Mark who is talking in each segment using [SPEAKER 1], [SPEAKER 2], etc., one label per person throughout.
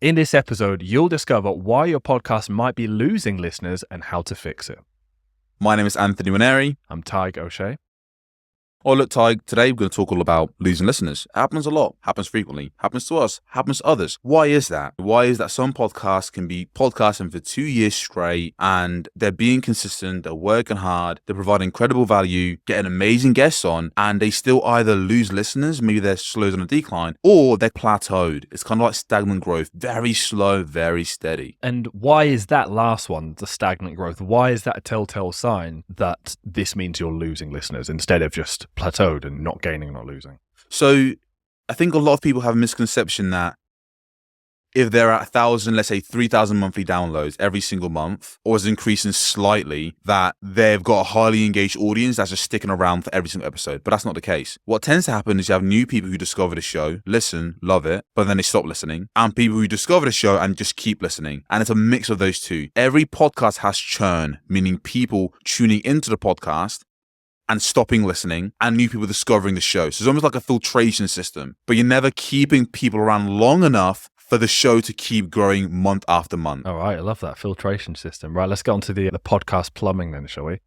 [SPEAKER 1] In this episode, you'll discover why your podcast might be losing listeners and how to fix it.
[SPEAKER 2] My name is Anthony Winery.
[SPEAKER 1] I'm Tyg O'Shea.
[SPEAKER 2] Oh, look, Tyg, today we're going to talk all about losing listeners. It happens a lot, happens frequently, happens to us, happens to others. Why is that? Why is that some podcasts can be podcasting for 2 years straight and they're being consistent, they're working hard, they're providing incredible value, getting amazing guests on, and they still either lose listeners, maybe they're slow on a decline, or they're plateaued. It's kind of like stagnant growth, very slow, very steady.
[SPEAKER 1] And why is that last one, the stagnant growth, why is that a telltale sign that this means you're losing listeners instead of just plateaued and not gaining, not losing?
[SPEAKER 2] So I think a lot of people have a misconception that if they're at 1,000, let's say 3,000 monthly downloads every single month, or is increasing slightly, that they've got a highly engaged audience that's just sticking around for every single episode. But that's not the case. What tends to happen is you have new people who discover the show, listen, love it, but then they stop listening, and people who discover the show and just keep listening. And it's a mix of those two. Every podcast has churn, meaning people tuning into the podcast and stopping listening, and new people discovering the show. So it's almost like a filtration system, but you're never keeping people around long enough for the show to keep growing month after month.
[SPEAKER 1] All right, I love that filtration system. Right, let's get on to the podcast plumbing then, shall we?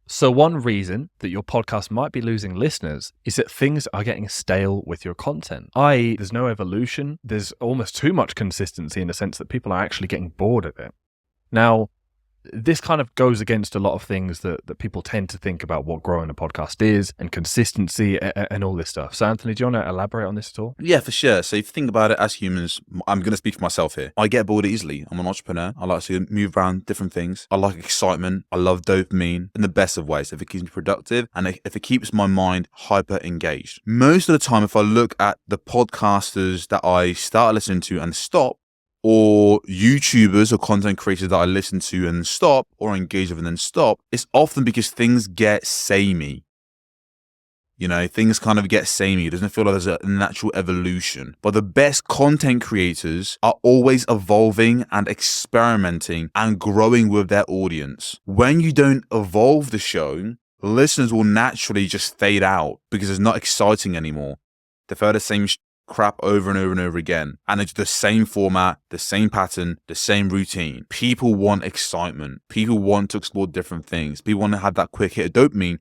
[SPEAKER 1] So one reason that your podcast might be losing listeners is that things are getting stale with your content. i.e., there's no evolution, there's almost too much consistency in the sense that people are actually getting bored of it. Now, this kind of goes against a lot of things that people tend to think about what growing a podcast is and consistency and all this stuff. So Anthony, do you want to elaborate on this at all?
[SPEAKER 2] Yeah, for sure. So if you think about it as humans, I'm going to speak for myself here. I get bored easily. I'm an entrepreneur. I like to move around different things. I like excitement. I love dopamine in the best of ways. If it keeps me productive and if it keeps my mind hyper engaged. Most of the time, if I look at the podcasters that I start listening to and stop, or YouTubers or content creators that I listen to and stop, or engage with and then stop, it's often because things get samey. You know, things kind of get samey. It doesn't feel like there's a natural evolution. But the best content creators are always evolving and experimenting and growing with their audience. When you don't evolve the show, listeners will naturally just fade out because it's not exciting anymore. They've heard the same crap over and over and over again, and it's the same format, the same pattern, the same routine. People want excitement. People want to explore different things. People want to have that quick hit of dopamine,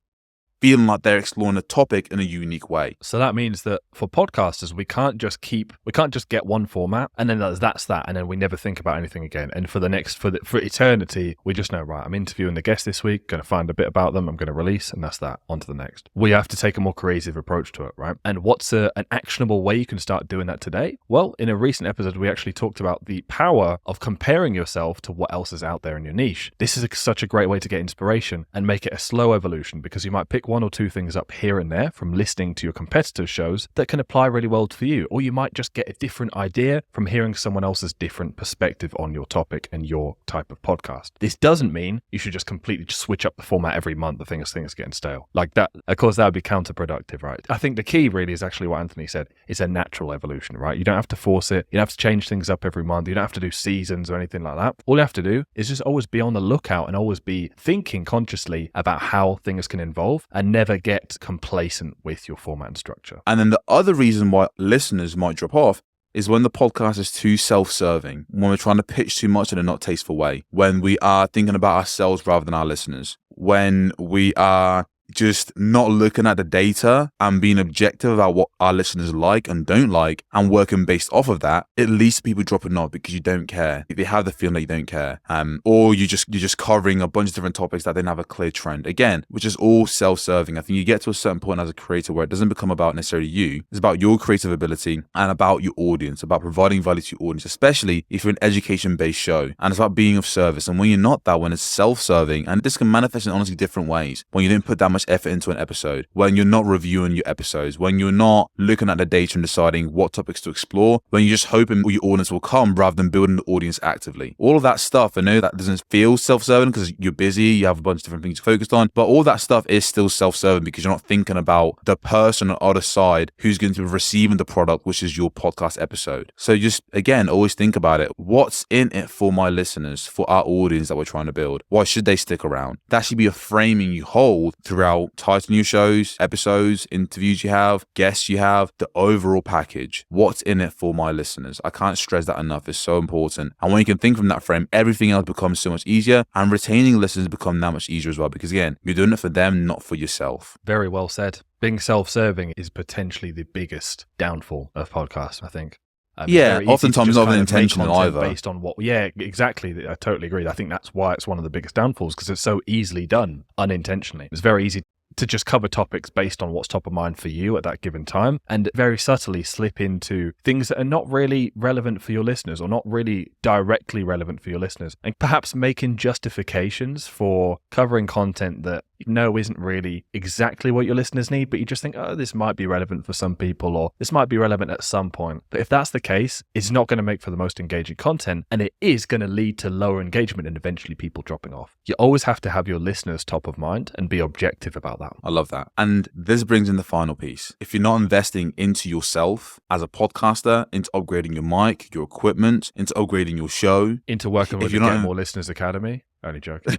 [SPEAKER 2] feeling like they're exploring a topic in a unique way.
[SPEAKER 1] So that means that for podcasters, we can't just get one format and then that's that, and then we never think about anything again. And for eternity, we just know, right, I'm interviewing the guest this week, going to find a bit about them, I'm going to release, and that's that. On to the next. We have to take a more creative approach to it, right? And what's an actionable way you can start doing that today? Well, in a recent episode, we actually talked about the power of comparing yourself to what else is out there in your niche. This is such a great way to get inspiration and make it a slow evolution, because you might pick one or two things up here and there from listening to your competitors' shows that can apply really well for you. Or you might just get a different idea from hearing someone else's different perspective on your topic and your type of podcast. This doesn't mean you should just completely switch up the format every month. The things getting stale. Like that, of course, that would be counterproductive, right? I think the key really is actually what Anthony said. It's a natural evolution, right? You don't have to force it. You don't have to change things up every month. You don't have to do seasons or anything like that. All you have to do is just always be on the lookout and always be thinking consciously about how things can evolve, and never get complacent with your format and structure.
[SPEAKER 2] And then the other reason why listeners might drop off is when the podcast is too self-serving, when we're trying to pitch too much in a not tasteful way, when we are thinking about ourselves rather than our listeners, when we are just not looking at the data and being objective about what our listeners like and don't like and working based off of that, it leads to people dropping off because you don't care. They have the feeling that you don't care. Or you're just covering a bunch of different topics that don't have a clear trend. Again, which is all self-serving. I think you get to a certain point as a creator where it doesn't become about necessarily you. It's about your creative ability and about your audience, about providing value to your audience, especially if you're an education-based show. And it's about being of service. And when you're not that, when it's self-serving, and this can manifest in honestly different ways, when you don't put that much effort into an episode, when you're not reviewing your episodes, when you're not looking at the data and deciding what topics to explore, when you're just hoping your audience will come rather than building the audience actively. All of that stuff, I know that doesn't feel self-serving because you're busy, you have a bunch of different things you're focused on, but all that stuff is still self-serving because you're not thinking about the person on the other side who's going to be receiving the product, which is your podcast episode. So just, again, always think about it. What's in it for my listeners, for our audience that we're trying to build? Why should they stick around? That should be a framing you hold throughout out title your shows, episodes, interviews you have, guests you have, the overall package. What's in it for my listeners? I can't stress that enough. It's so important. And when you can think from that frame, everything else becomes so much easier, and retaining listeners become that much easier as well, because again, you're doing it for them, not for yourself.
[SPEAKER 1] Very well said. Being self-serving is potentially the biggest downfall of podcasts, I think.
[SPEAKER 2] Oftentimes not intentional either.
[SPEAKER 1] Based on what, yeah, exactly. I totally agree. I think that's why it's one of the biggest downfalls, because it's so easily done unintentionally. It's very easy to just cover topics based on what's top of mind for you at that given time, and very subtly slip into things that are not really relevant for your listeners, or not really directly relevant for your listeners, and perhaps making justifications for covering content that you know isn't really exactly what your listeners need, but you just think, oh, this might be relevant for some people, or this might be relevant at some point. But if that's the case, it's not going to make for the most engaging content, and it is going to lead to lower engagement and eventually people dropping off. You always have to have your listeners top of mind and be objective about that.
[SPEAKER 2] I love that. And this brings in the final piece. If you're not investing into yourself as a podcaster, into upgrading your mic, your equipment, into upgrading your show,
[SPEAKER 1] into working with the Get More Listeners Academy, only joking.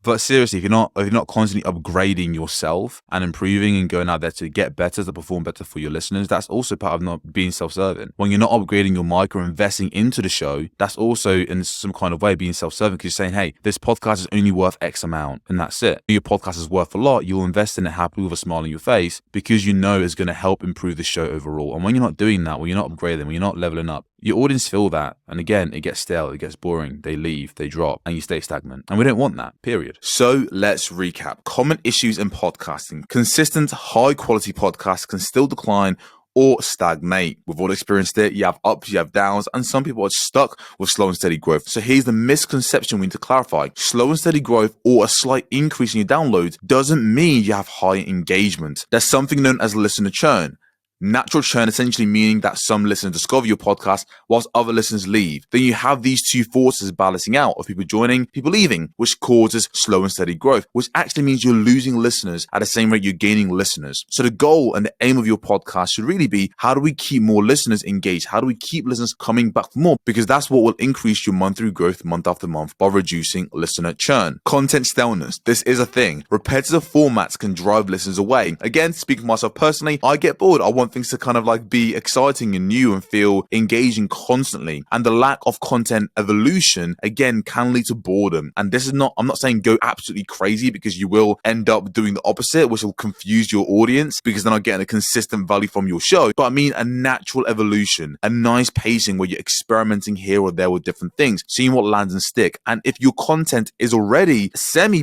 [SPEAKER 2] But seriously, if you're not constantly upgrading yourself and improving and going out there to get better, to perform better for your listeners, that's also part of not being self-serving. When you're not upgrading your mic or investing into the show, that's also in some kind of way being self-serving, because you're saying, hey, this podcast is only worth X amount, and that's it. Your podcast is worth a lot. You'll invest in it happily with a smile on your face, because you know it's going to help improve the show overall. And when you're not doing that, when you're not upgrading, when you're not leveling up, your audience feel that. And again, it gets stale, it gets boring, they leave, they drop, and you stay stagnant. And we don't want that, period. So let's recap. Common issues in podcasting. Consistent, high quality podcasts can still decline or stagnate. We've all experienced it. You have ups, you have downs, and some people are stuck with slow and steady growth. So here's the misconception we need to clarify. Slow and steady growth or a slight increase in your downloads doesn't mean you have high engagement. There's something known as listener churn. Natural churn essentially meaning that some listeners discover your podcast whilst other listeners leave. Then you have these two forces balancing out of people joining, people leaving, which causes slow and steady growth, which actually means you're losing listeners at the same rate you're gaining listeners. So the goal and the aim of your podcast should really be, how do we keep more listeners engaged? How do we keep listeners coming back for more? Because that's what will increase your monthly growth month after month by reducing listener churn. Content staleness. This is a thing. Repetitive formats can drive listeners away. Again, speaking for myself personally, I get bored. I want things to kind of like be exciting and new and feel engaging constantly. And the lack of content evolution, again, can lead to boredom. And this is not, I'm not saying go absolutely crazy, because you will end up doing the opposite, which will confuse your audience because they're not getting a consistent value from your show. But I mean a natural evolution, a nice pacing where you're experimenting here or there with different things, seeing what lands and stick. And if your content is already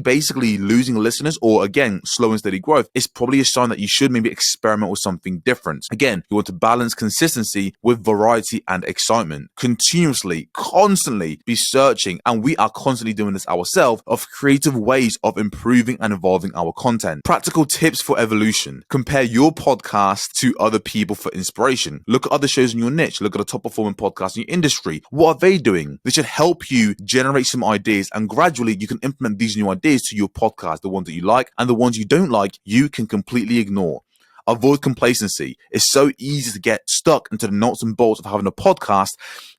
[SPEAKER 2] basically losing listeners, or again, slow and steady growth, it's probably a sign that you should maybe experiment with something different. Again, you want to balance consistency with variety and excitement. Continuously, constantly be searching, and we are constantly doing this ourselves, of creative ways of improving and evolving our content. Practical tips for evolution. Compare your podcast to other people for inspiration. Look at other shows in your niche. Look at the top performing podcasts in your industry. What are they doing? This should help you generate some ideas, and gradually you can implement these new ideas to your podcast. The ones that you like and the ones you don't like, you can completely ignore. Avoid complacency. It's so easy to get stuck into the nuts and bolts of having a podcast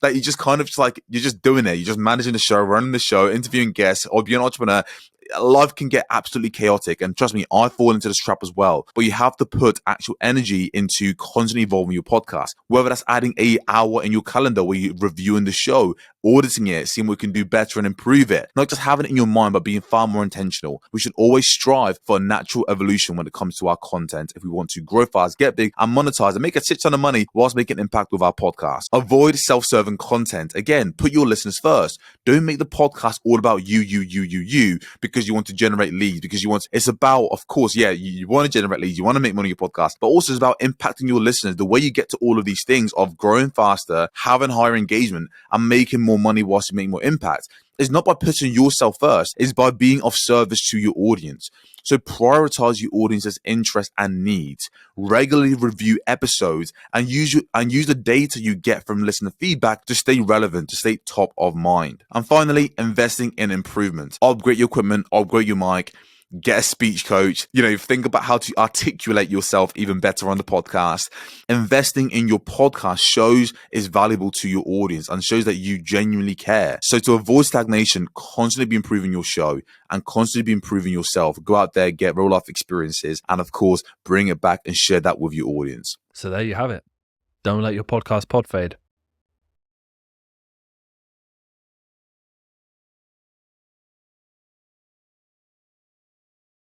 [SPEAKER 2] that you just kind of just like, you're just doing it. You're just managing the show, running the show, interviewing guests, or being an entrepreneur. Life can get absolutely chaotic, and trust me, I fall into this trap as well. But you have to put actual energy into constantly evolving your podcast, whether that's adding an hour in your calendar where you're reviewing the show, auditing it, seeing what we can do better and improve it, not just having it in your mind, but being far more intentional. We should always strive for a natural evolution when it comes to our content if we want to grow fast, get big, and monetize and make a shit ton of money whilst making an impact with our podcast. Avoid self-serving content. Again, put your listeners first. Don't make the podcast all about you, because you want to generate leads, because you want, it's about, of course, yeah, you want to generate leads, you want to make money on your podcast, but also it's about impacting your listeners. The way you get to all of these things of growing faster, having higher engagement, and making more money whilst you make more impact is not by putting yourself first, it's by being of service to your audience. So prioritize your audience's interests and needs. Regularly review episodes and use the data you get from listener feedback to stay relevant, to stay top of mind. And finally, investing in improvement. Upgrade your equipment, upgrade your mic, get a speech coach, think about how to articulate yourself even better on the podcast. Investing in your podcast shows is valuable to your audience and shows that you genuinely care. So to avoid stagnation, constantly be improving your show and constantly be improving yourself. Go out there, get real life experiences, and of course, bring it back and share that with your audience.
[SPEAKER 1] So there you have it. Don't let your podcast pod fade.